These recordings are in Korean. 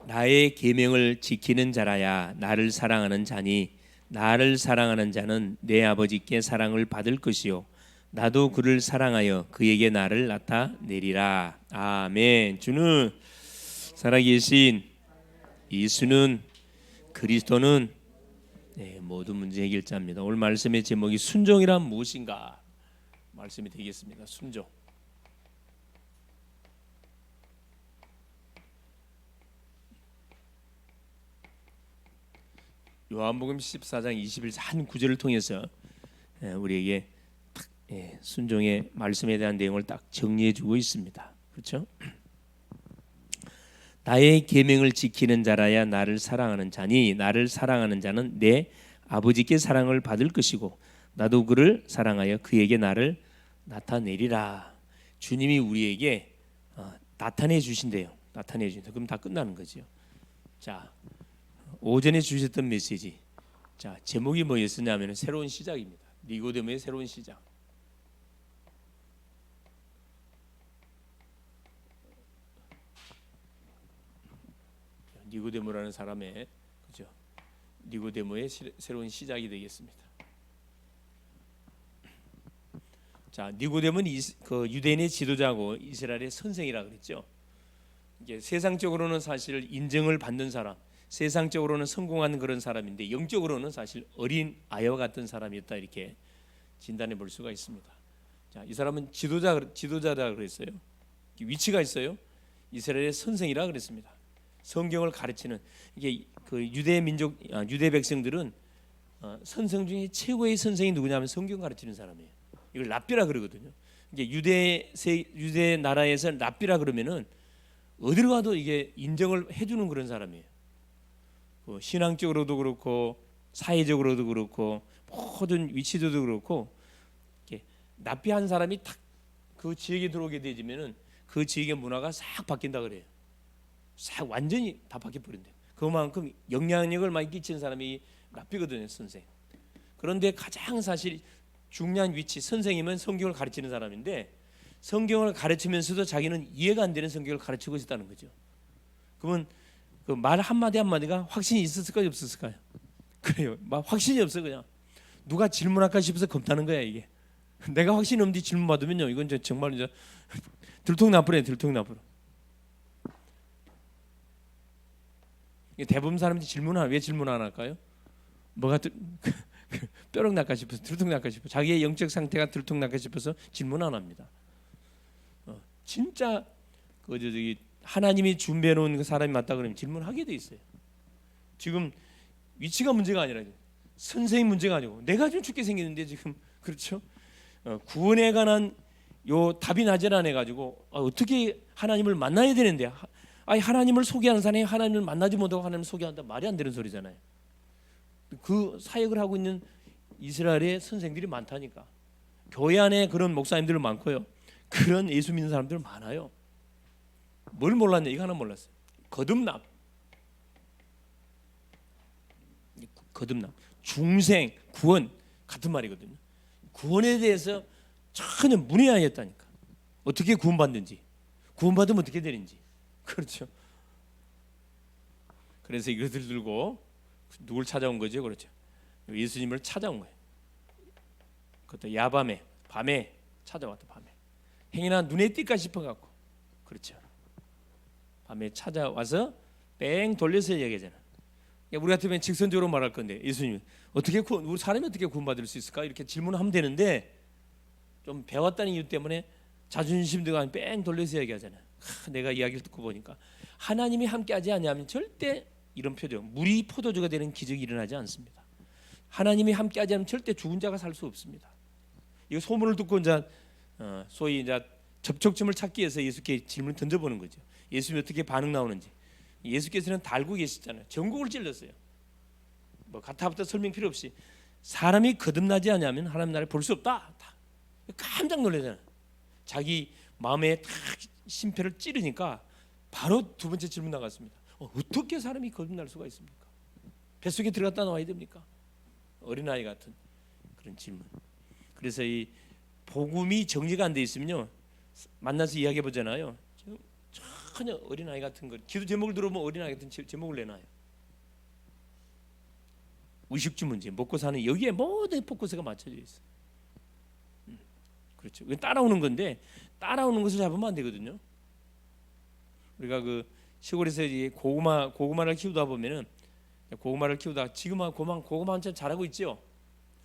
나의 계명을 지키는 자라야 나를 사랑하는 자니 나를 사랑하는 자는 내 아버지께 사랑을 받을 것이요 나도 그를 사랑하여 그에게 나를 나타내리라. 아멘. 주는 살아계신 예수는 그리스도는 모든 문제 해결자입니다. 오늘 말씀의 제목이 순종이란 무엇인가 말씀이 되겠습니다. 순종. 요한복음 14장 21절 한 구절을 통해서 우리에게 순종의 말씀에 대한 내용을 딱 정리해 주고 있습니다. 그렇죠? 나의 계명을 지키는 자라야 나를 사랑하는 자니 나를 사랑하는 자는 내 아버지께 사랑을 받을 것이고 나도 그를 사랑하여 그에게 나를 나타내리라. 주님이 우리에게 나타내 주신대요. 나타내 주신다. 그럼 다 끝나는 거죠. 자, 오전에 주셨던 메시지. 자, 제목이 뭐였었냐면 새로운 시작입니다. 니고데모의 새로운 시작. 니고데모라는 사람의 그죠? 니고데모의 새로운 시작이 되겠습니다. 자, 니고데모는 그 유대인의 지도자고 이스라엘의 선생이라 그랬죠. 이게 세상적으로는 사실 인정을 받는 사람, 세상적으로는 성공한 그런 사람인데 영적으로는 사실 어린 아이와 같은 사람이었다 이렇게 진단해 볼 수가 있습니다. 자, 이 사람은 지도자다 그랬어요. 위치가 있어요. 이스라엘의 선생이라 그랬습니다. 성경을 가르치는 이게 그 유대 민족 유대 백성들은 선생 중에 최고의 선생이 누구냐면 성경 가르치는 사람이에요. 이걸 랍비라 그러거든요. 이게 유대 나라에서 랍비라 그러면은 어디로 가도 이게 인정을 해주는 그런 사람이에요. 신앙적으로도 그렇고 사회적으로도 그렇고 모든 위치도도 그렇고 납비한 사람이 딱 그 지역에 들어오게 되지면은 그 지역의 문화가 싹 바뀐다 그래요. 싹 완전히 다 바뀌어 버린대. 그만큼 영향력을 많이 끼치는 사람이 납비거든요, 선생. 그런데 가장 사실 중요한 위치, 선생님은 성경을 가르치는 사람인데 성경을 가르치면서도 자기는 이해가 안 되는 성경을 가르치고 있다는 거죠. 그러면 그 말 한마디 한마디가 확신이 있었을까요, 없었을까요? 그래요. 막 확신이 없어. 그냥 누가 질문할까 싶어서 겁나는 거야 이게. 내가 확신이 없는데 질문 받으면요, 이건 정말 이제 들통나쁘네, 들통나쁘러. 대부분 사람들이 왜 질문 안 할까요? 뭐가 뾰록 날까 싶어서, 들통날까 싶어서, 자기의 영적 상태가 들통날까 싶어서 질문 안 합니다. 진짜 저기 하나님이 준비해 놓은 그 사람이 맞다 그러면 질문하게 돼 있어요. 지금 위치가 문제가 아니라 선생님 문제가 아니고 내가 좀 죽게 생겼는데 지금 그렇죠? 구원에 관한 요 답이 나질 않아 가지고 어떻게 하나님을 만나야 되는데 하나님을 소개하는 사람이 하나님을 만나지 못하고 하나님을 소개한다 말이 안 되는 소리잖아요. 그 사역을 하고 있는 이스라엘의 선생들이 많다니까. 교회 안에 그런 목사님들 많고요. 그런 예수 믿는 사람들 많아요. 뭘 몰랐냐? 이거 하나 몰랐어요. 거듭남, 중생, 구원 같은 말이거든요. 구원에 대해서 전혀 문외한이었다니까. 어떻게 구원받는지, 구원받으면 어떻게 되는지. 그렇죠. 그래서 이것을 들고 누굴 찾아온 거죠? 그렇죠. 예수님을 찾아온 거예요. 그것도 야밤에, 밤에 찾아왔다. 밤에 행여나 눈에 띌까 싶어 갖고. 그렇죠. 밤에 찾아와서 뺑 돌려서 얘기하잖아. 우리 같으면 직선적으로 말할 건데 예수님 어떻게 우리 사람이 어떻게 구원받을 수 있을까 이렇게 질문하면 되는데 좀 배웠다는 이유 때문에 자존심도 뺑 돌려서 얘기하잖아. 내가 이야기를 듣고 보니까 하나님이 함께하지 않으면 절대 이런 표정 물이 포도주가 되는 기적이 일어나지 않습니다. 하나님이 함께하지 않으면 절대 죽은 자가 살 수 없습니다. 이거 소문을 듣고 이제 소위 이제 접촉점을 찾기 위해서 예수께 질문을 던져보는 거죠. 예수님이 어떻게 반응 나오는지. 예수께서는 다 알고 계시잖아요. 전곡을 찔렀어요. 뭐 가타부터 설명 필요 없이 사람이 거듭나지 않으면 하나님 나라를 볼 수 없다. 깜짝 놀라잖아요. 자기 마음에 딱 심표를 찌르니까 바로 두 번째 질문 나갔습니다. 어떻게 사람이 거듭날 수가 있습니까? 뱃속에 들어갔다 나와야 됩니까? 어린아이 같은 그런 질문. 그래서 이 복음이 정리가 안 돼 있으면요 만나서 이야기해 보잖아요. 전혀 어린아이 같은 거, 기도 제목을 들어보면 어린아이 같은 제목을 내놔요. 의식주 문제, 먹고 사는, 여기에 모든 포커스가 맞춰져 있어. 그렇죠. 이건 따라오는 건데 따라오는 것을 잡으면 안 되거든요. 우리가 그 시골에서 이제 고구마를 키우다 보면은, 고구마를 키우다 지금은 고구마 한참 자라고 있죠.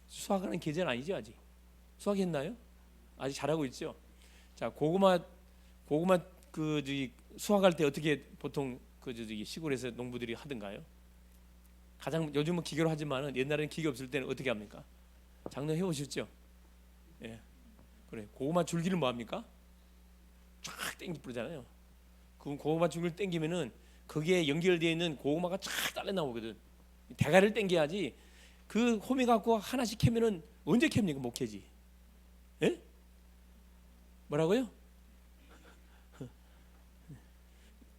수확하는 계절 아니죠 아직. 수확했나요? 아직 자라고 있죠. 자, 고구마 그 저기 수확할 때 어떻게 보통 그 저기 시골에서 농부들이 하던가요? 가장 요즘은 기계로 하지만은 옛날에는 기계 없을 때는 어떻게 합니까? 작년 해 오셨죠? 예, 그래. 고구마 줄기를 뭐 합니까? 쫙 땡기 뿌리잖아요. 그 고구마 줄기를 땡기면은 거기에 연결되어 있는 고구마가 쫙 딸려 나오거든. 대가리를 땡겨야지. 그 호미 갖고 하나씩 캐면은 언제 캡니까? 못 캐지. 예? 뭐라고요?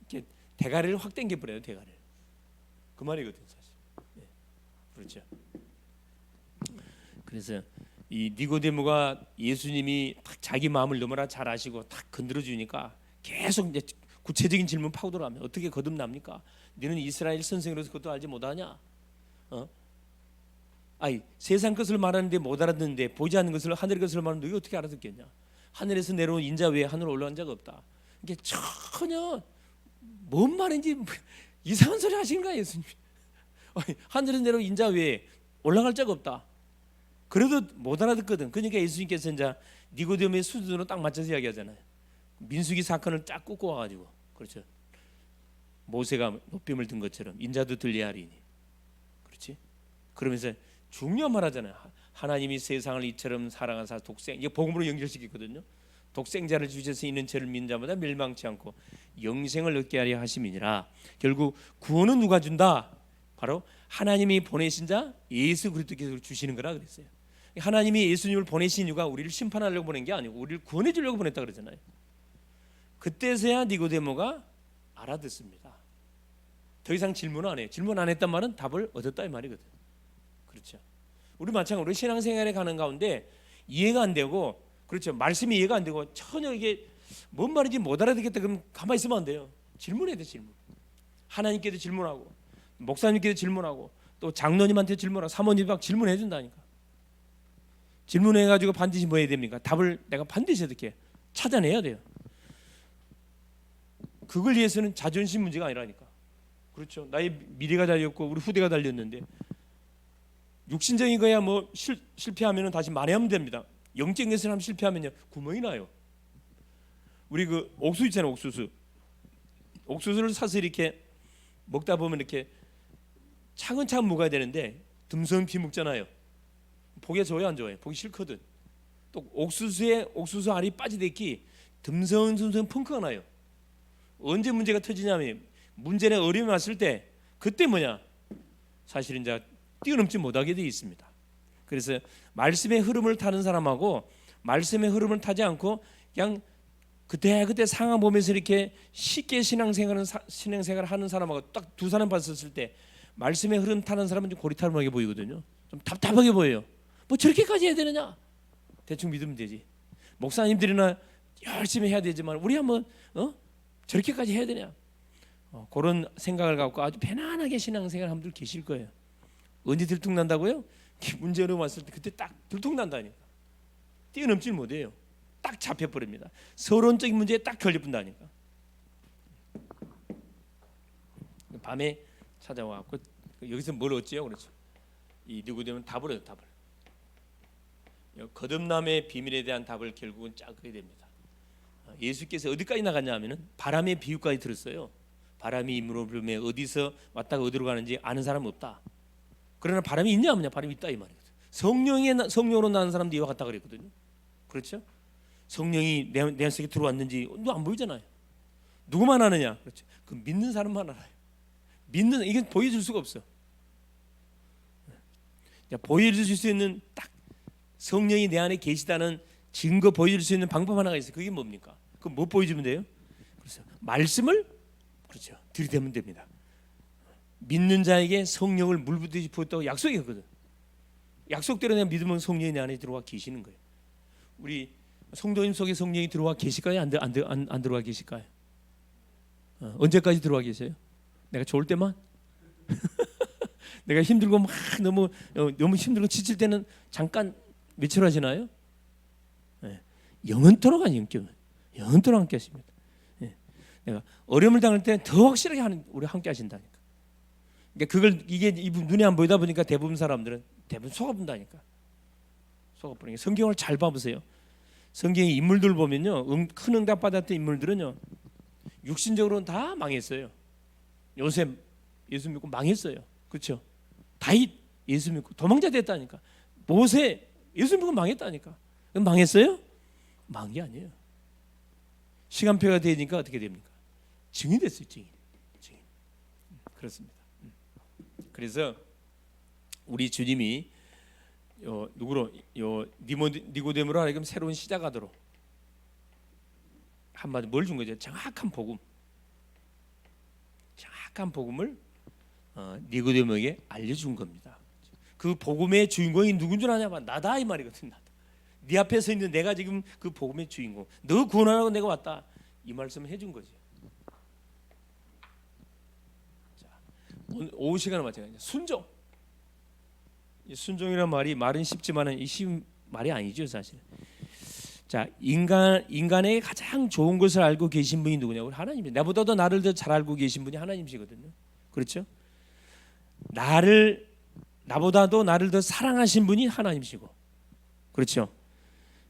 이렇게 대가리를 확 땡겨 버려요. 대가리를. 그 말이거든 사실. 예. 그렇죠. 그래서 이 니고데모가 예수님이 딱 자기 마음을 너무나 잘 아시고 딱 건드려 주니까 계속 이제 구체적인 질문 파고들어가면 어떻게 거듭납니까? 너는 이스라엘 선생으로서 그것도 알지 못하냐? 아이, 세상 것을 말하는데 못 알아듣는데 보지 않는 것을, 하늘의 것을 말하는데 너희 어떻게 알아듣겠냐? 하늘에서 내려온 인자 외에 하늘 올라간 자가 없다. 이게 전혀 뭔 말인지 이상한 소리 하시는 거야 예수님. 하늘에서 내려온 인자 외에 올라갈 자가 없다. 그래도 못 알아듣거든. 그러니까 예수님께서 이제 니고데모의 수준으로 딱 맞춰서 이야기하잖아요. 민수기 사건을 쫙 꽂고 와가지고, 그렇죠. 모세가 노뱀을 든 것처럼 인자도 들려야 하리니, 그렇지. 그러면서 중요한 말 하잖아요. 하나님이 세상을 이처럼 사랑하사 독생, 이게 복음으로 연결시켰거든요. 독생자를 주셔서 있는 죄를 믿는 자마다 멸망치 않고 영생을 얻게 하려 하심이니라. 결국 구원은 누가 준다? 바로 하나님이 보내신 자 예수 그리스도께서 주시는 거라 그랬어요. 하나님이 예수님을 보내신 이유가 우리를 심판하려고 보낸 게 아니고 우리를 구원해 주려고 보냈다 그러잖아요. 그때서야 니고데모가 알아듣습니다. 더 이상 질문 안 해요. 질문 안 했단 말은 답을 얻었다 이 말이거든. 그렇죠. 우리 마찬가지로 우리 신앙생활에 가는 가운데 이해가 안 되고, 그렇죠, 말씀이 이해가 안 되고 전혀 이게 뭔 말인지 못 알아듣겠다 그러면 가만히 있으면 안 돼요. 질문해야 돼. 질문. 하나님께도 질문하고 목사님께도 질문하고 또 장로님한테 질문하고 사모님 막 질문해 준다니까. 질문해가지고 반드시 뭐 해야 됩니까? 답을 내가 반드시 어떻게 찾아내야 돼요. 그걸 위해서는 자존심 문제가 아니라니까. 그렇죠. 나의 미래가 달렸고 우리 후대가 달렸는데 육신적인 거야 뭐 실패하면 다시 만회하면 됩니다. 영적인 것을 하면 실패하면요 구멍이 나요. 우리 그 옥수수 있잖아요. 옥수수를 사서 이렇게 먹다 보면 이렇게 차근차근 먹어야 되는데 듬성 비 먹잖아요. 보기 좋아요 안 좋아요? 보기 싫거든. 또 옥수수 알이 빠지듯이 듬성듬성 펑크가 나요. 언제 문제가 터지냐면 문제나 어려움이 왔을 때 그때 뭐냐? 사실 이제 뛰어넘지 못하게 되어 있습니다. 그래서 말씀의 흐름을 타는 사람하고 말씀의 흐름을 타지 않고 그냥 그때 상황 보면서 이렇게 쉽게 신앙생활을 하는 사람하고 딱 두 사람 봤었을 때 말씀의 흐름 타는 사람은 좀 고리타분하게 보이거든요. 좀 답답하게 보여요. 뭐 저렇게까지 해야 되느냐? 대충 믿으면 되지. 목사님들이나 열심히 해야 되지만 우리 한번 저렇게까지 해야 되냐? 그런 생각을 갖고 아주 편안하게 신앙생활 하는 분들 계실 거예요. 언제 들통난다고요? 문제로 왔을 때 그때 딱 들통난다니까. 뛰어넘질 못해요. 딱 잡혀버립니다. 서론적인 문제에 딱 걸려본다니까. 밤에 찾아와갖고 여기서 뭘 얻지요? 그렇죠. 이 니고데모는 답을 얻어요. 답을. 거듭남의 비밀에 대한 답을 결국은 짜게 됩니다. 예수께서 어디까지 나갔냐 하면은 바람의 비유까지 들었어요. 바람이 임으로 불면 어디서 왔다가 어디로 가는지 아는 사람은 없다. 그러나 바람이 있냐 없냐? 바람이 있다 이 말이거든. 성령으로 나는 사람도 이와 같다 그랬거든요. 그렇죠? 성령이 내 속에 들어왔는지 안 보이잖아요. 누구만 아느냐? 그렇죠. 그 믿는 사람만 알아요. 이건 보여줄 수가 없어. 보여줄 수 있는 딱 성령이 내 안에 계시다는 증거 보여줄 수 있는 방법 하나가 있어요. 그게 뭡니까? 그럼 뭐 보여주면 돼요? 그렇죠. 말씀을 그렇죠. 들이대면 됩니다. 믿는 자에게 성령을 물붓듯이 부었다고 약속이었거든. 약속대로 내가 믿으면 성령이 내 안에 들어와 계시는 거예요. 우리 성도님 속에 성령이 들어와 계실까요? 안 들어와 계실까요? 언제까지 들어와 계세요? 내가 좋을 때만? 내가 힘들고 막 너무 힘들고 지칠 때는 잠깐 며칠 하시나요? 영원토록 아니 영원토록 함께 하십니다. 내가 어려움을 당할 때 더 확실하게 우리 함께 하신다니까. 그러니까 이게 눈에 안 보이다 보니까 대부분 사람들은 속아본다니까. 속아버리니까. 성경을 잘 봐보세요. 성경의 인물들 보면요, 큰 응답 받았던 인물들은요, 육신적으로는 다 망했어요. 요셉 예수 믿고 망했어요. 그렇죠? 다윗 예수 믿고 도망자 됐다니까. 모세 예수 믿고 망했다니까. 그럼 망했어요? 망한 게 아니에요. 시간표가 되니까 어떻게 됩니까? 증인 됐어요. 증인. 그렇습니다. 그래서 우리 주님이 누구로 니고데모로 하여금 새로운 시작하도록 한마디 뭘 준 거죠? 정확한 복음을 니고데모에게 알려준 겁니다. 그 복음의 주인공이 누군 줄 아냐면 나다 이 말이거든. 나다. 네 앞에 서 있는 내가 지금 그 복음의 주인공. 너 구원하라고 내가 왔다. 이 말씀을 해준 거지. 자, 오후 시간을 마찬가지야. 순종이라는 말은 쉽지만은 이 쉬운 말이 아니죠 사실. 자, 인간의 가장 좋은 것을 알고 계신 분이 누구냐고? 하나님이. 나보다도 나를 더 잘 알고 계신 분이 하나님이시거든요. 그렇죠? 나보다도 나를 더 사랑하신 분이 하나님이시고, 그렇죠?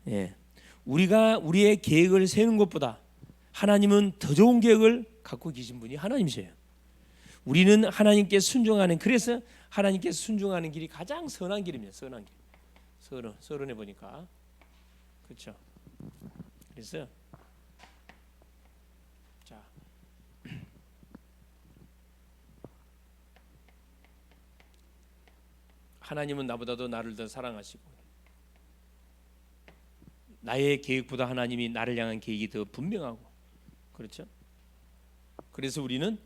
예, 우리가 우리의 계획을 세우는 것보다 하나님은 더 좋은 계획을 갖고 계신 분이 하나님이세요. 우리는 하나님께 순종하는, 그래서 하나님께 순종하는 길이 가장 선한 길입니다. 선한 길. 서론해 보니까 그렇죠. 그래서 자, 하나님은 나보다도 나를 더 사랑하시고 나의 계획보다 하나님이 나를 향한 계획이 더 분명하고, 그렇죠. 그래서 우리는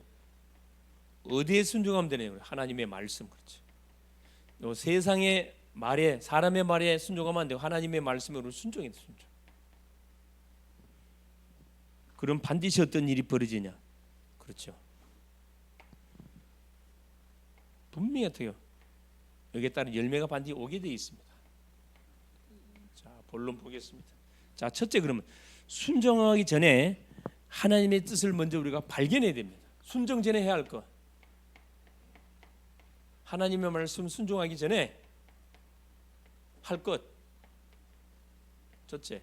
어디에 순종하면 되냐고요? 하나님의 말씀. 그렇죠. 세상의 말에, 사람의 말에 순종하면 안 되고 하나님의 말씀으로 순종해야 돼. 순종. 그럼 반드시 어떤 일이 벌어지냐? 그렇죠. 분명히 어떻게요? 여기에 따른 열매가 반드시 오게 되어 있습니다. 자, 본론 보겠습니다. 자, 첫째, 그러면 순종하기 전에 하나님의 뜻을 먼저 우리가 발견해야 됩니다. 순종 전에 해야 할 것. 하나님의 말씀 순종하기 전에 할 것. 첫째,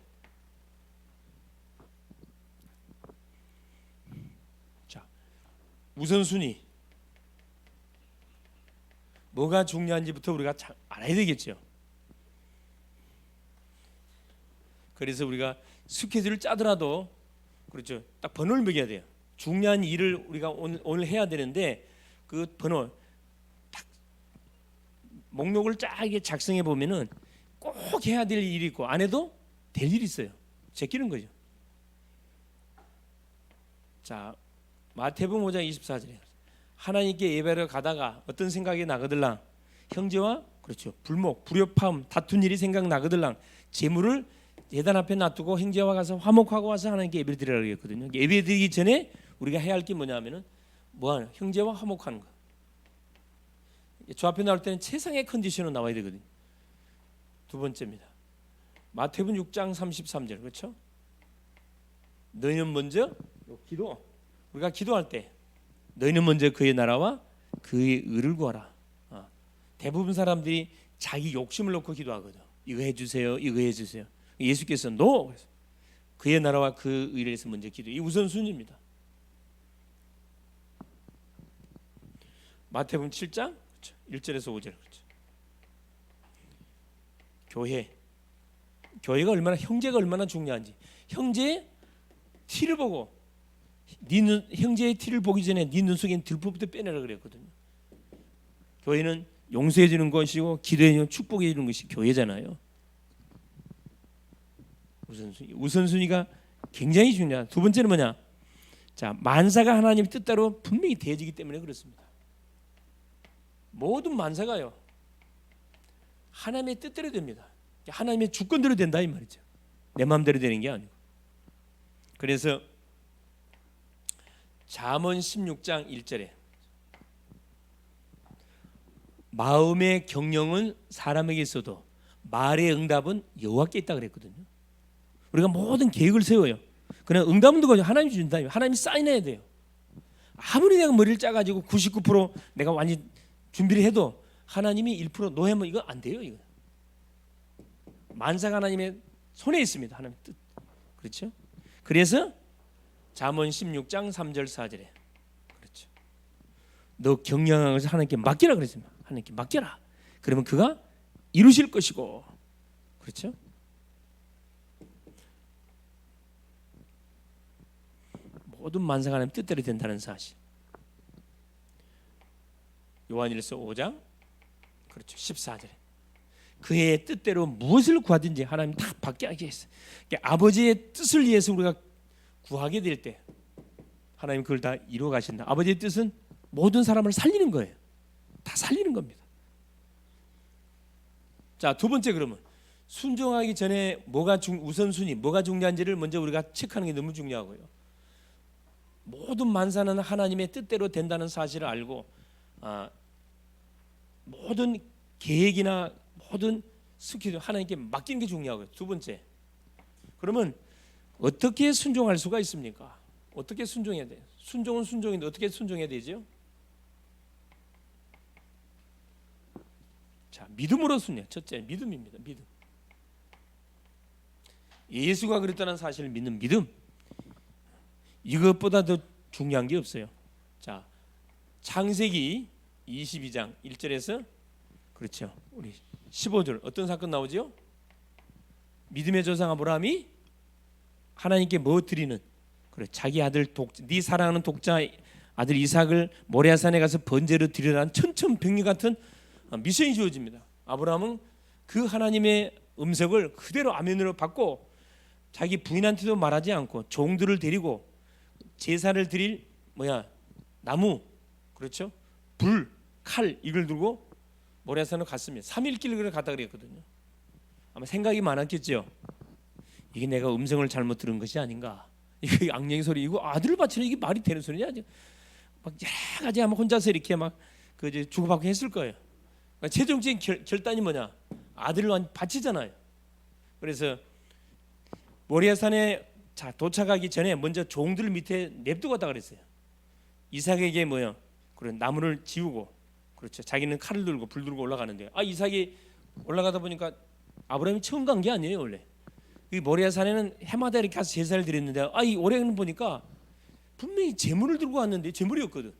자, 우선순위. 뭐가 중요한지부터 우리가 알아야 되겠죠. 그래서 우리가 스케줄을 짜더라도, 그렇죠, 딱 번호를 매겨야 돼요. 중요한 일을 우리가 오늘 해야 되는데 그 번호 딱 목록을 짜게 작성해 보면은 꼭 해야 될 일이 있고 안 해도 될 일이 있어요. 제끼는 거죠. 자, 마태복음 5장 24절에 하나님께 예배를 가다가 어떤 생각이 나거들랑 형제와, 그렇죠, 불목, 불협화음, 다툰 일이 생각나거들랑 재물을 예단 앞에 놔두고 형제와 가서 화목하고 와서 하나님께 예배를 드리라고 했거든요. 예배 드리기 전에 우리가 해야 할 게 뭐냐면은 뭐하는 형제와 화목하는 거. 저 앞에 나올 때는 최상의 컨디션으로 나와야 되거든요. 두 번째입니다. 마태복음 6장 33절, 그렇죠? 너희는 먼저 기도. 우리가 기도할 때 너희는 먼저 그의 나라와 그의 의를 구하라. 대부분 사람들이 자기 욕심을 놓고 기도하거든. 이거 해주세요, 이거 해주세요. 예수께서 노, 그의 나라와 그 의를 위해서 먼저 기도. 이 우선순위입니다. 마태복음 7장, 그렇죠, 1절에서 5절, 그렇죠. 교회가 얼마나, 형제가 얼마나 중요한지. 형제의 티를 보고, 형제의 티를 보기 전에 네 눈 속에 들보부터 빼내라 그랬거든요. 교회는 용서해 주는 것이고 기도해 주는, 축복해 주는 것이 교회잖아요. 우선순위가 굉장히 중요하다. 두 번째는 뭐냐? 자, 만사가 하나님의 뜻대로 분명히 되어지기 때문에 그렇습니다. 모든 만사가요 하나님의 뜻대로 됩니다. 하나님의 주권대로 된다 이 말이죠. 내 마음대로 되는 게 아니고. 그래서 잠언 16장 1절에 마음의 경영은 사람에게 있어도 말의 응답은 여호와께 있다 그랬거든요. 우리가 모든 계획을 세워요. 그러나 응답은 누가 하나님이 준다. 하나님이 사인해야 돼요. 아무리 내가 머리를 짜가지고 99% 내가 완전 준비를 해도 하나님이 1% 노하면 이거 안 돼요. 이거 만사가 하나님의 손에 있습니다. 하나님 뜻. 그렇죠? 그래서 잠언 16장 3절 4절에 그렇죠. 너 경영하는 것을 하나님께 맡기라 그랬습니다. 하나님께 맡겨라. 그러면 그가 이루실 것이고, 그렇죠? 모든 만사가 하나님 뜻대로 된다는 사실. 요한일서 5장 그렇죠 14절에 그의 뜻대로 무엇을 구하든지 하나님 다 받게 하게 했어요. 그러니까 아버지의 뜻을 위해서 우리가 구하게 될 때 하나님 그걸 다 이루어 가신다. 아버지의 뜻은 모든 사람을 살리는 거예요. 다 살리는 겁니다. 자, 두 번째, 그러면 순종하기 전에 뭐가 우선순위, 뭐가 중요한지를 먼저 우리가 체크하는 게 너무 중요하고요. 모든 만사는 하나님의 뜻대로 된다는 사실을 알고 모든 계획이나 모든 스케줄 하나님께 맡기는 게 중요하고요. 두 번째, 그러면 어떻게 순종할 수가 있습니까? 어떻게 순종해야 돼요? 순종은 순종인데 어떻게 순종해야 되죠? 자, 믿음으로 순종. 첫째, 믿음입니다. 믿음. 예수가 그랬다는 사실을 믿는 믿음. 이것보다 더 중요한 게 없어요. 자, 창세기 22장 1절에서 그렇죠. 우리 15절 어떤 사건 나오죠? 믿음의 조상 아브라함이 하나님께 뭐 드리는? 그래, 자기 아들 네 사랑하는 독자 아들 이삭을 모리아산에 가서 번제로 드리라는 천천백리 같은 미션이 주어집니다. 아브라함은 그 하나님의 음성을 그대로 아멘으로 받고 자기 부인한테도 말하지 않고 종들을 데리고 제사를 드릴 나무, 그렇죠? 불, 칼 이걸 들고 모리아산으로 갔습니다. 3일 길을 갔다 그랬거든요. 아마 생각이 많았겠죠. 이게 내가 음성을 잘못 들은 것이 아닌가? 이거 악령의 소리, 이거 아들을 바치는 이게 말이 되는 소리냐? 막 여러 가지 아마 혼자서 이렇게 막 주고받고 했을 거예요. 그러니까 최종적인 결단이 뭐냐? 아들을 바치잖아요. 그래서 모리아산에 도착하기 전에 먼저 종들 밑에 냅두고 갔다 그랬어요. 이삭에게 그런 나무를 지우고, 그렇죠. 자기는 칼을 들고 불 들고 올라가는데 이삭이 올라가다 보니까 아브라함이 처음 간 게 아니에요. 원래 이 모리아산에는 해마다 이렇게 가서 제사를 드렸는데 이 올해는 보니까 분명히 제물을 들고 왔는데 제물이었거든.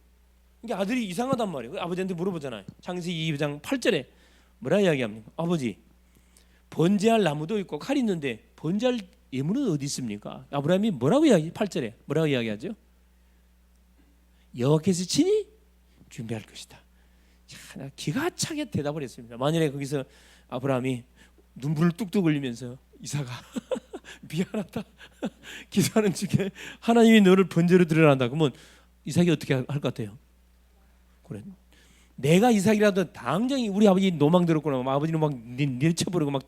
그러니까 아들이 이상하단 말이에요. 아버지한테 물어보잖아요. 창세기 22장 8절에 뭐라 이야기합니까? 아버지, 번제할 나무도 있고 칼이 있는데 번제할 예물은 어디 있습니까? 아브라함이 뭐라고 8절에 뭐라고 이야기하죠? 여호와께서 친히 준비할 것이다. 자, 기가 차게 대답을 했습니다. 만약에 거기서 아브라함이 눈물을 뚝뚝 흘리면서 이삭아 미안하다 기도하는 중에 하나님이 너를 번제로 드리라 한다 그러면 이삭이 어떻게 할 것 같아요? 그래, 내가 이삭이라도 당장히 우리 아버지 노망 들었구나, 아버지는 막 내쳐버리고 막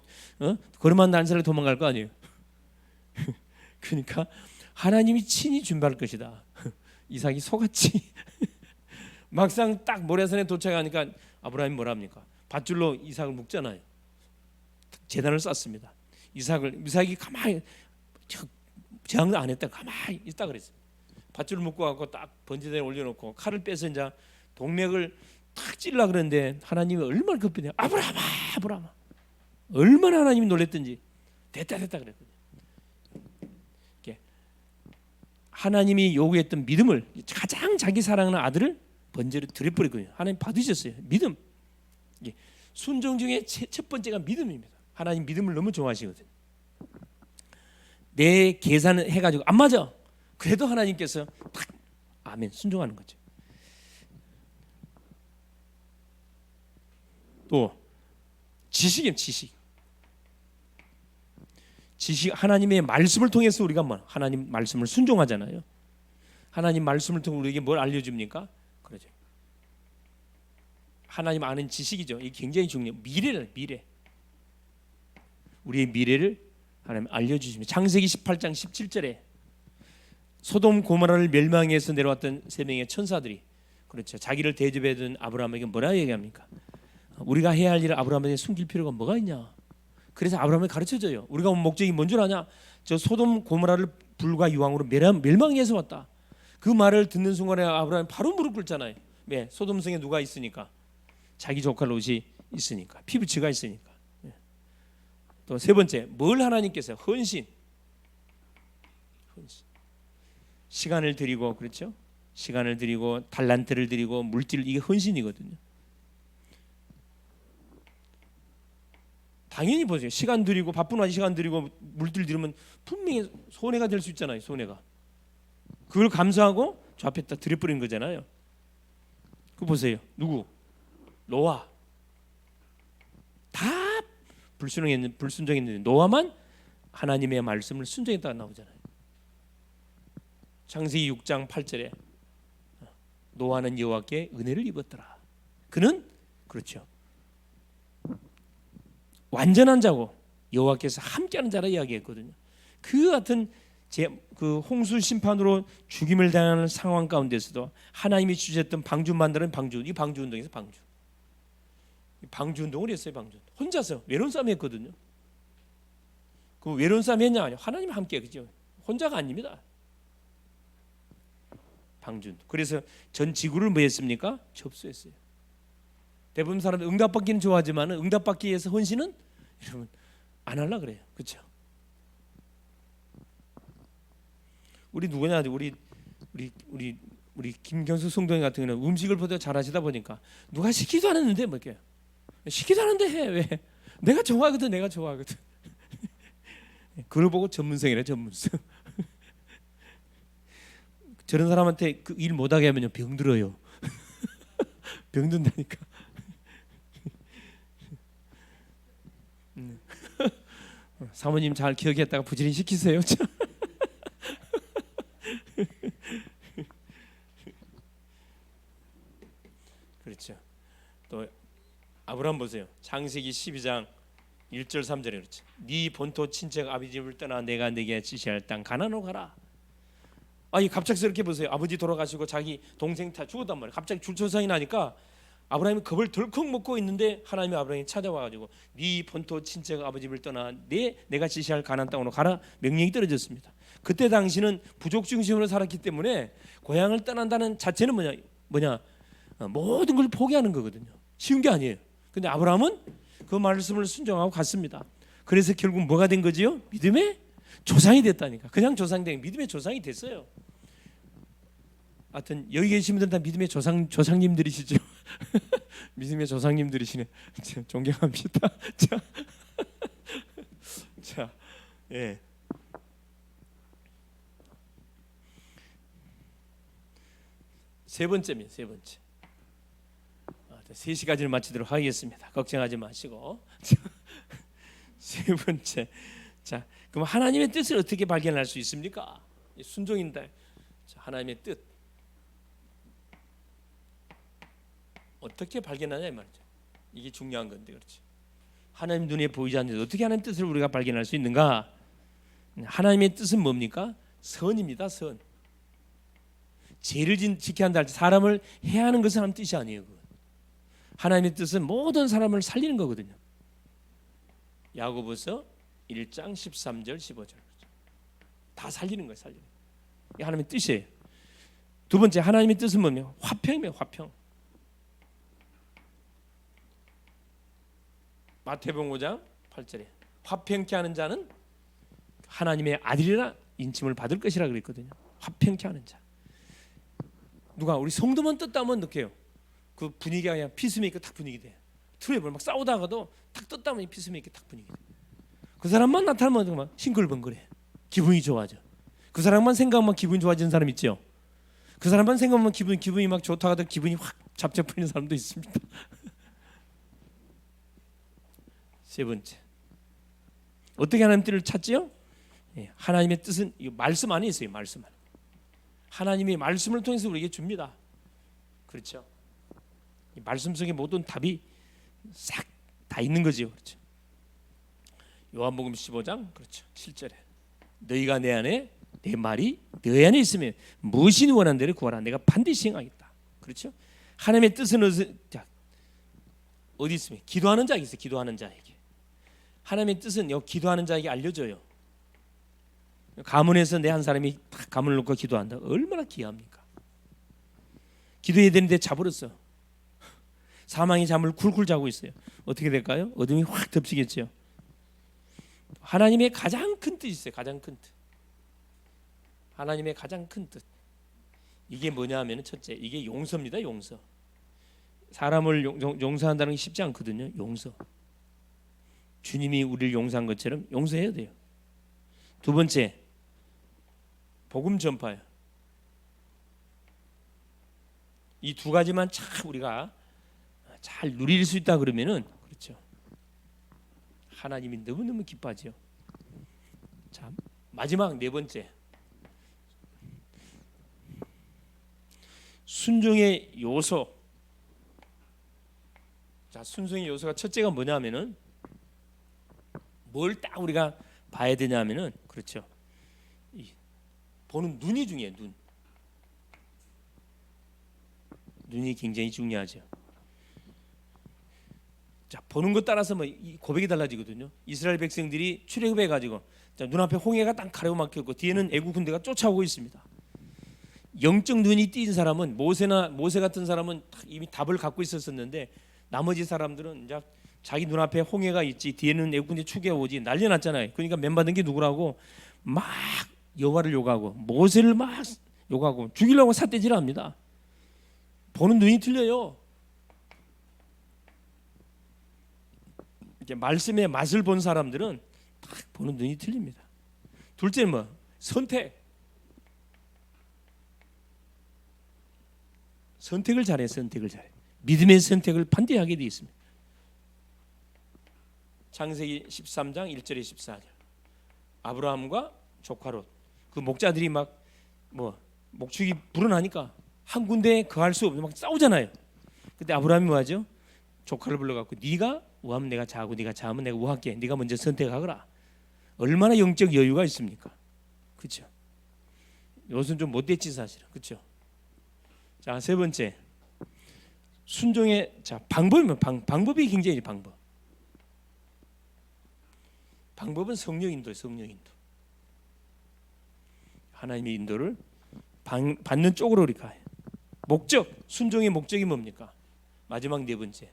걸음만 난사를 도망갈 거 아니에요. 그러니까 하나님이 친히 준비할 것이다. 이삭이 속았지. 막상 딱 모리아산에 도착하니까 아브라함이 뭐라 합니까? 밧줄로 이삭을 묶잖아요. 제단을 쌓습니다. 이삭이 가만히 저항도 안 했다 가만히 있다 그랬어요. 밧줄을 묶고 갖고 딱 번제대에 올려놓고 칼을 빼서 이제 동맥을 탁 찔러 그러는데 하나님이 얼마나 급했냐? 아브라함아 얼마나 하나님이 놀랬던지 됐다 그랬거든요. 하나님이 요구했던 믿음을 가장 자기 사랑하는 아들을 번제로 드려버렸거든요. 하나님 받으셨어요. 믿음. 순종 중에 첫 번째가 믿음입니다. 하나님 믿음을 너무 좋아하시거든요. 내 계산을 해가지고 안 맞아. 그래도 하나님께서 딱 아멘 순종하는 거죠. 또 지식이에요. 지식 하나님의 말씀을 통해서 우리가 하나님 말씀을 순종하잖아요. 하나님 말씀을 통해 우리에게 뭘 알려줍니까? 그러죠. 하나님 아는 지식이죠. 이게 굉장히 중요해요. 미래. 우리의 미래를 하나님 알려주십니다. 창세기 18장 17절에 소돔 고모라를 멸망해서 내려왔던 세 명의 천사들이 그렇죠. 자기를 대접해준 아브라함에게 뭐라 얘기합니까? 우리가 해야 할 일을 아브라함에게 숨길 필요가 뭐가 있냐? 그래서 아브라함이 가르쳐줘요. 우리가 온 목적이 뭔 줄 아냐? 저 소돔 고모라를 불과 유황으로 멸망해서 왔다. 그 말을 듣는 순간에 아브라함이 바로 무릎 꿇잖아요. 왜? 소돔성에 누가 있으니까? 자기 조카 롯이 있으니까, 피부치가 있으니까. 또 세 번째, 뭘 하나님께서 헌신. 시간을 드리고, 그렇죠? 시간을 드리고 달란트를 드리고 물질, 이게 헌신이거든요. 당연히 보세요. 시간 드리고 바쁜 와중에 시간 드리고 물질 드리면 분명히 손해가 될 수 있잖아요. 손해가. 그걸 감수하고 저 앞에 딱 드려버리는 거잖아요. 그거 보세요. 누구? 노아. 다 불순종했는데 노아만 하나님의 말씀을 순종했다가 나오잖아요. 창세기 6장 8절에 노아는 여호와께 은혜를 입었더라. 그는 그렇죠. 완전한 자고 여호와께서 함께하는 자라 이야기했거든요. 그 같은 그 홍수 심판으로 죽임을 당하는 상황 가운데서도 하나님이 주셨던 방주 만드는 방주, 이 방주 운동에서 방주 운동을 했어요. 방주 혼자서 외로운 싸움 했거든요. 그 외로운 싸움 했냐? 아니요. 하나님 함께, 그죠? 혼자가 아닙니다. 방주. 그래서 전 지구를 뭐 했습니까? 접수했어요. 대부분 사람들 응답받기는 좋아하지만 응답받기 위해서 헌신은 여러분 안 하려 그래요. 그렇죠? 우리 누구냐? 우리 김경수 성도님 같은 경우는 음식을 보다 잘하시다 보니까 누가 시키도 안 했는데 뭐 이렇게 시키도 안 하는데 해. 왜? 내가 좋아하거든. 그걸 보고 전문성이래. 전문성. 저런 사람한테 그 일 못하게 하면요 병들어요. 병든다니까. 사모님 잘 기억했다가 부지런히 시키세요. 그렇죠. 또 아브라함 보세요. 창세기 12장 1절 3절에 그렇죠. 네 본토 친척 아버지 집을 떠나 내가 네게 지시할 땅 가나안으로 가라. 아니 갑작스럽게 보세요. 아버지 돌아가시고 자기 동생 다 죽었단 말이에요. 갑자기 줄초상이 나니까 아브라함이 겁을 덜컥 먹고 있는데 하나님이 아브라함이 찾아와가지고 네 본토 친척 아버지 집을 떠나 내가 지시할 가나안 땅으로 가라 명령이 떨어졌습니다. 그때 당시는 부족 중심으로 살았기 때문에 고향을 떠난다는 자체는 뭐냐 모든 걸 포기하는 거거든요. 쉬운 게 아니에요. 근데 아브라함은 그 말씀을 순종하고 갔습니다. 그래서 결국 뭐가 된 거지요? 믿음의 조상이 됐다니까. 그냥 조상된 믿음의 조상이 됐어요. 하여튼 여기 계신 분들은 다 믿음의 조상님들이시죠. 믿음의 조상님들이시네. 존경합니다. 자, 예. 세 번째입니다. 세 번째. 3시까지를 마치도록 하겠습니다. 걱정하지 마시고. 세 번째. 자, 그럼 하나님의 뜻을 어떻게 발견할 수 있습니까? 순종인데. 자, 하나님의 뜻. 어떻게 발견하냐 이 말이죠. 이게 중요한 건데 그렇지. 하나님 눈에 보이지 않는데 어떻게 하나님의 뜻을 우리가 발견할 수 있는가? 하나님의 뜻은 뭡니까? 선입니다. 선. 죄를 지켜야 한다 할 때 사람을 해야 하는 것은 하나님 뜻이 아니에요. 그건. 하나님의 뜻은 모든 사람을 살리는 거거든요. 야고보서 1장 13절 15절 다 살리는 거예요. 살리는. 이게 하나님의 뜻이에요. 두 번째 하나님의 뜻은 뭐냐? 화평이에요. 화평. 마태복음 5장 8절에 화평케 하는 자는 하나님의 아들이라 인침을 받을 것이라 그랬거든요. 화평케 하는 자. 누가 우리 성도만 떴다면 어떡해요? 그 분위기가 그냥 피스메이커 딱 분위기 돼. 트러블 막 싸우다가도 딱 떴다면 피스메이커 딱 분위기 돼. 그 사람만 나타나면 막 싱글벙글해. 기분이 좋아져. 그 사람만 생각만 기분이 좋아지는 사람 있죠. 그 사람만 생각만 기분이 막 좋다가 하다 기분이 확 잡잡 풀리는 사람도 있습니다. 세 번째, 어떻게 하나님 뜻을 찾지요? 하나님의 뜻은 이 말씀 안에 있어요. 말씀 안에. 하나님이 말씀을 통해서 우리에게 줍니다. 그렇죠? 이 말씀 속에 모든 답이 싹 다 있는 거지요. 그렇죠? 요한복음 15장 그렇죠. 7절에 너희가 내 안에 내 말이 너희 안에 있으면 무엇이 원하는 대로 구하라. 내가 반드시 행하겠다. 그렇죠? 하나님의 뜻은 어디 있으면 기도하는 자에게 있어요. 기도하는 자에게. 하나님의 뜻은 기도하는 자에게 알려져요. 가문에서 내 한 사람이 딱 가문을 놓고 기도한다. 얼마나 귀합니까? 기도해야 되는데 자버렸어. 사망의 잠을 굴굴 자고 있어요. 어떻게 될까요? 어둠이 확 덮치겠죠. 하나님의 가장 큰 뜻이 있어요. 가장 큰 뜻. 하나님의 가장 큰 뜻. 이게 뭐냐 하면 첫째, 이게 용서입니다. 용서. 사람을 용서한다는 게 쉽지 않거든요. 용서. 주님이 우리를 용서한 것처럼 용서해야 돼요. 두 번째, 복음 전파예요. 이 두 가지만 참 우리가 잘 누릴 수 있다 그러면은 그렇죠. 하나님이 너무너무 기뻐하죠. 자, 마지막 네 번째, 순종의 요소. 자, 순종의 요소가 첫째가 뭐냐면은 뭘 딱 우리가 봐야 되냐면은 그렇죠. 보는 눈이 중요해요. 눈이 굉장히 중요하죠. 자, 보는 것 따라서 이 고백이 달라지거든요. 이스라엘 백성들이 출애굽해 가지고 눈앞에 홍해가 딱 가로막혔고 뒤에는 애국 군대가 쫓아오고 있습니다. 영적 눈이 띈 사람은 모세 같은 사람은 이미 답을 갖고 있었었는데 나머지 사람들은 이제 자기 눈앞에 홍해가 있지 뒤에는 애국 군대 추격해 오지 난리 났잖아요. 그러니까 맨받은 게 누구라고 막 여호와를 욕하고 모세를 막 욕하고 죽이려고 삿대질합니다. 보는 눈이 틀려요. 이렇게 말씀의 맛을 본 사람들은 딱 보는 눈이 틀립니다. 둘째는 선택. 선택을 잘해. 믿음의 선택을 반드시 하게 되어 있습니다. 창세기 13장 1절에 14절. 아브라함과 조카 롯. 그 목자들이 목축이 불어나니까 한 군데에 거할 수 없는 막 싸우잖아요. 그때 아브라함이 뭐하죠? 조카를 불러갖고 네가 우하면 내가 자고 네가 자면 내가 우할게. 네가 먼저 선택하거라. 얼마나 영적 여유가 있습니까? 그렇죠? 요즘 좀 못됐지 사실은. 그렇죠? 자, 세 번째, 순종의 방법이 굉장히 방법은 성령 인도예요. 성령 인도. 하나님의 인도를 받는 쪽으로 우리 가요. 목적, 순종의 목적이 뭡니까? 마지막 네 번째,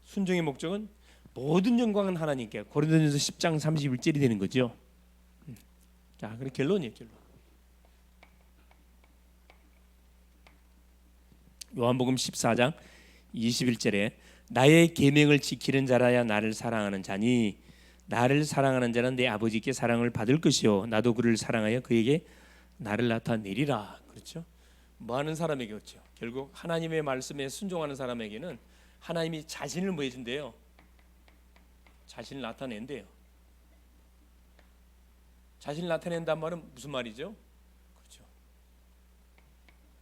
순종의 목적은 모든 영광은 하나님께. 고린도전서 10장 31절이 되는 거죠. 자, 그럼 결론이에요. 결론. 요한복음 14장 21절에 나의 계명을 지키는 자라야 나를 사랑하는 자니 나를 사랑하는 자는 내 아버지께 사랑을 받을 것이요 나도 그를 사랑하여 그에게 나를 나타내리라. 그렇죠? 뭐 하는 사람에게 그렇죠? 결국 하나님의 말씀에 순종하는 사람에게는 하나님이 자신을 뭐 해준대요? 자신을 나타낸대요. 자신을 나타낸단 말은 무슨 말이죠? 그렇죠.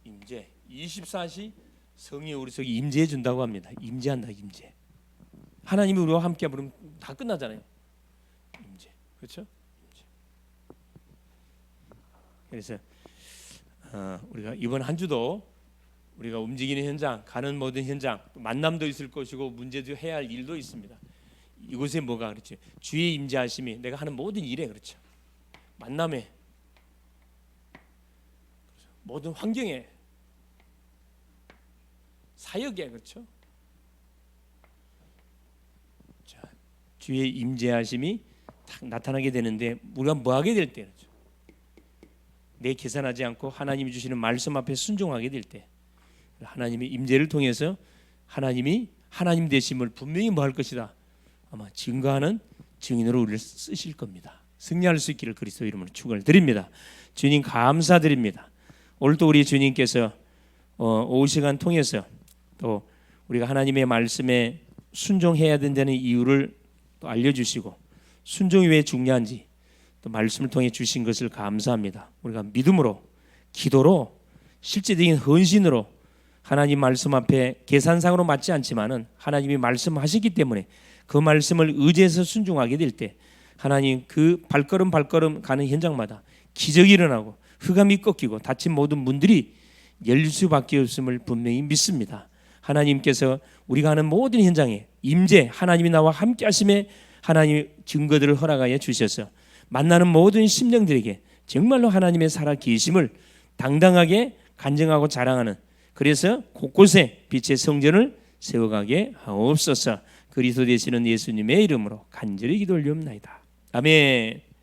임재. 24시 성령이 우리 속에 임재해 준다고 합니다. 임재한다. 임재. 하나님이 우리와 함께 부르면 다 끝나잖아요. 임재. 그렇죠? 임재. 그래서 우리가 이번 한 주도 우리가 움직이는 현장, 가는 모든 현장, 만남도 있을 것이고 문제도 해야 할 일도 있습니다. 이곳에 뭐가 그렇죠? 주의 임재하심이 내가 하는 모든 일에 그렇죠. 만남에, 모든 환경에, 사역에 그렇죠. 자, 주의 임재하심이 딱 나타나게 되는데 우리가 뭐 하게 될 때, 그렇죠? 내 계산하지 않고 하나님이 주시는 말씀 앞에 순종하게 될 때, 하나님의 임재를 통해서 하나님이 하나님 되심을 분명히 뭐 할 것이다. 아마 증거하는 증인으로 우리를 쓰실 겁니다. 승리할 수 있기를 그리스도 이름으로 축원을 드립니다. 주님 감사드립니다. 오늘도 우리 주님께서 오후 시간 통해서 또 우리가 하나님의 말씀에 순종해야 된다는 이유를 또 알려주시고 순종이 왜 중요한지 또 말씀을 통해 주신 것을 감사합니다. 우리가 믿음으로, 기도로, 실제적인 헌신으로 하나님 말씀 앞에 계산상으로 맞지 않지만은 하나님이 말씀하시기 때문에 그 말씀을 의지해서 순종하게 될 때 하나님 그 발걸음 가는 현장마다 기적이 일어나고 흑암이 꺾이고 닫힌 모든 문들이 열릴 수밖에 없음을 분명히 믿습니다. 하나님께서 우리가 하는 모든 현장에 임재, 하나님이 나와 함께 하심에 하나님의 증거들을 허락하여 주셔서 만나는 모든 심령들에게 정말로 하나님의 살아 계심을 당당하게 간증하고 자랑하는, 그래서 곳곳에 빛의 성전을 세워가게 하옵소서. 그리스도 되시는 예수님의 이름으로 간절히 기도 올리옵나이다. 아멘.